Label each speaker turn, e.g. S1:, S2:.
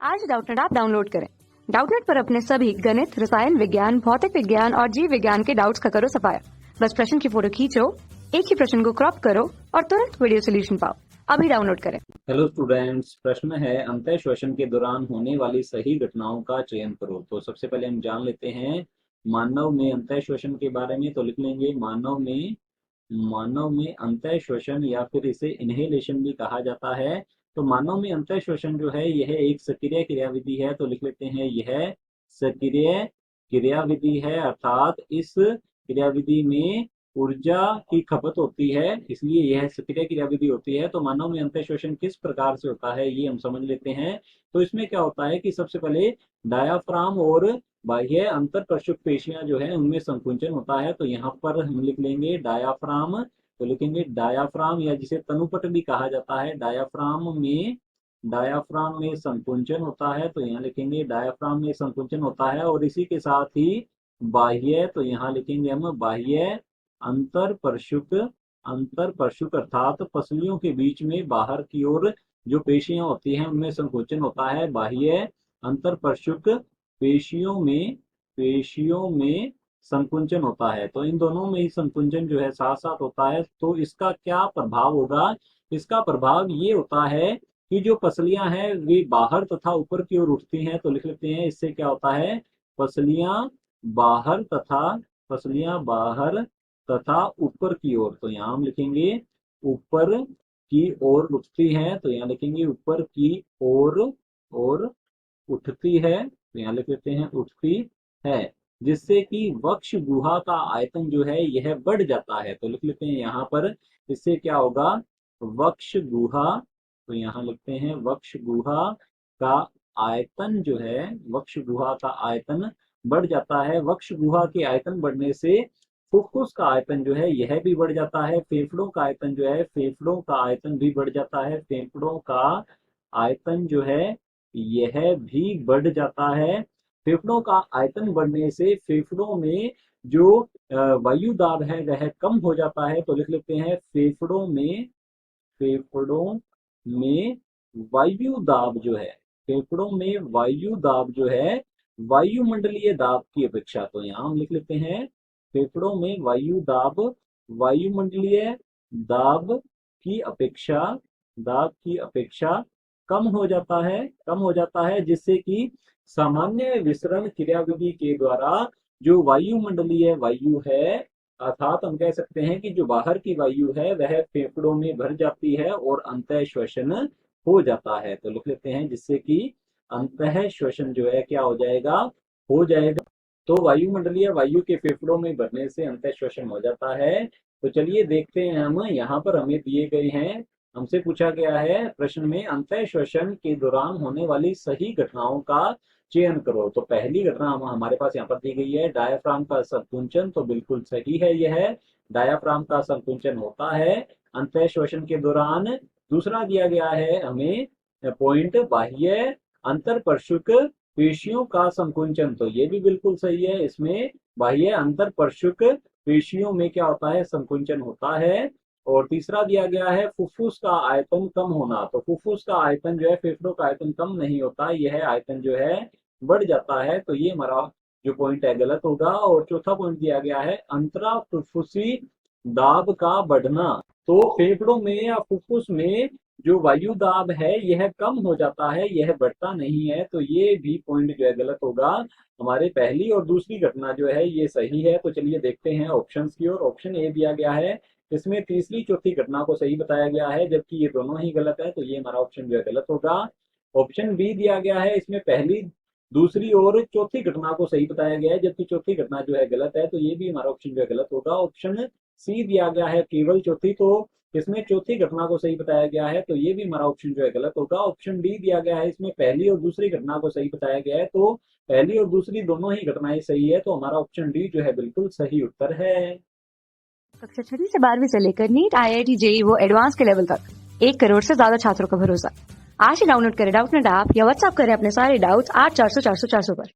S1: आज Doubtnut app download करें। Doubtnut पर अपने सभी गणित, रसायन विज्ञान, भौतिक विज्ञान और जीव विज्ञान के डाउट्स का करो सफाया। बस प्रश्न की फोटो खींचो, एक ही प्रश्न को क्रॉप करो और तुरंत वीडियो सोल्यूशन पाओ। अभी डाउनलोड करें।
S2: हेलो स्टूडेंट्स, प्रश्न है अंतः श्वसन के दौरान होने वाली सही घटनाओं का चयन करो। तो सबसे पहले हम जान लेते हैं मानव में अंतः श्वसन के बारे में। तो लिख लेंगे मानव में अंतः श्वसन या फिर इसे इनहेलेशन भी कहा जाता है। तो मानव में अंतः श्वसन जो है यह एक सक्रिय क्रियाविधि है। तो लिख लेते हैं यह सक्रिय क्रियाविधि है, अर्थात इस क्रियाविधि में ऊर्जा की खपत होती है, इसलिए यह सक्रिय क्रियाविधि होती है। तो मानव में अंतः श्वसन किस प्रकार से होता है ये हम समझ लेते हैं। तो इसमें क्या होता है कि सबसे पहले डायाफ्राम और बाह्य अंतर परशुक पेशियां जो है उनमें संकुचन होता है। तो यहाँ पर हम लिख लेंगे डायाफ्राम। तो लिखेंगे डायाफ्राम या जिसे तनुपट भी कहा जाता है। डायाफ्राम में संकुचन होता है। तो यहाँ लिखेंगे डायाफ्राम में संकुचन होता है और इसी के साथ ही बाह्य, तो यहाँ लिखेंगे हम बाह्य अंतर परशुक अर्थात पसलियों के बीच में बाहर की ओर जो पेशियां होती हैं उनमें संकोचन होता है। बाह्य अंतर परशुक पेशियों में संकुंचन होता है। तो इन दोनों में ही संकुंचन जो है साथ साथ होता है। तो इसका क्या प्रभाव होगा? इसका प्रभाव ये होता है कि जो पसलियां हैं वे बाहर तथा ऊपर की ओर उठती हैं। तो लिख लेते हैं इससे क्या होता है, पसलियां बाहर तथा ऊपर की ओर। तो यहाँ हम लिखेंगे ऊपर की ओर उठती है। तो यहाँ लिखेंगे ऊपर की ओर और उठती है। तो यहाँ लिख लेते हैं उठती है, जिससे कि वक्ष गुहा का आयतन जो है यह बढ़ जाता है। तो लिख लेते हैं यहाँ पर इससे क्या होगा, वक्ष गुहा। तो यहाँ लिखते हैं वक्ष गुहा का आयतन जो है, वक्ष गुहा का आयतन बढ़ जाता है। वक्ष गुहा के आयतन बढ़ने से फुफ्फुस का आयतन जो है यह भी बढ़ जाता है। फेफड़ों का आयतन जो है, फेफड़ों का आयतन भी बढ़ जाता है। फेफड़ों का आयतन जो है यह भी बढ़ जाता है। फेफड़ों का आयतन बढ़ने से फेफड़ों में जो वायु दाब है वह कम हो जाता है। तो लिख लेते हैं फेफड़ों में वायु दाब जो है, फेफड़ों में वायु दाब जो है वायुमंडलीय दाब की अपेक्षा। तो यहाँ हम लिख लेते हैं फेफड़ों में वायु दाब वायुमंडलीय दाब की अपेक्षा कम हो जाता है, जिससे कि सामान्य विसरण क्रियाविधि के द्वारा जो वायुमंडलीय वायु है, अर्थात हम कह सकते हैं कि जो बाहर की वायु है वह फेफड़ों में भर जाती है और अंतः श्वसन हो जाता है। तो लिख लेते हैं जिससे कि अंतः श्वसन जो है क्या हो जाएगा। तो वायुमंडलीय वायु के फेफड़ों में भरने से अंतः श्वसन हो जाता है। तो चलिए देखते हैं, हम यहाँ पर हमें दिए गए हैं, हमसे पूछा गया है प्रश्न में अंतः श्वसन के दौरान होने वाली सही घटनाओं का चयन करो। तो पहली घटना हमारे पास यहाँ पर दी गई है डायाफ्राम का संकुचन। तो बिल्कुल सही है, यह डायाफ्राम का संकुचन होता है अंतः श्वसन के दौरान। दूसरा दिया गया है हमें पॉइंट बाह्य अंतर परशुक पेशियों का संकुचन। तो ये भी बिल्कुल सही है, इसमें बाह्य अंतर परशुक पेशियों में क्या होता है, संकुचन होता है। और तीसरा दिया गया है फुफ्फुस का आयतन कम होना। तो फुफ्फुस का आयतन जो है, फेफड़ों का आयतन कम नहीं होता, यह आयतन जो है बढ़ जाता है। तो ये हमारा जो पॉइंट है गलत होगा। और चौथा पॉइंट दिया गया है अंतरा फुफ्फुसी दाब का बढ़ना। तो फेफड़ों में या फुफ्फुस में जो वायु दाब है यह कम हो जाता है, यह बढ़ता नहीं है। तो ये भी पॉइंट जो है गलत होगा। हमारे पहली और दूसरी घटना जो है ये सही है। तो चलिए देखते हैं ऑप्शंस की ओर। ऑप्शन ए दिया गया है, इसमें तीसरी चौथी घटना को सही बताया गया है, जबकि ये दोनों ही गलत है। तो ये हमारा ऑप्शन जो है गलत होगा। ऑप्शन बी दिया गया है, इसमें पहली दूसरी और चौथी घटना को सही बताया गया है, जबकि चौथी घटना जो है गलत है। तो ये भी हमारा ऑप्शन जो है गलत होगा। ऑप्शन सी दिया गया है केवल चौथी, तो इसमें चौथी घटना को सही बताया गया है। तो ये भी हमारा ऑप्शन जो है गलत होगा। ऑप्शन डी दिया गया है, इसमें पहली और दूसरी घटना को सही बताया गया है। तो पहली और दूसरी दोनों ही घटनाएं सही है। तो हमारा ऑप्शन डी जो है बिल्कुल सही उत्तर है।
S1: कक्षा 6 से 12वीं से लेकर नीट, IIT, JEE वो एडवांस के लेवल तक 1 करोड़ से ज्यादा छात्रों का भरोसा। आज ही डाउनलोड करें डाउटनेट ऐप या व्हाट्सएप करें अपने सारे डाउट्स 8400 400 400 पर।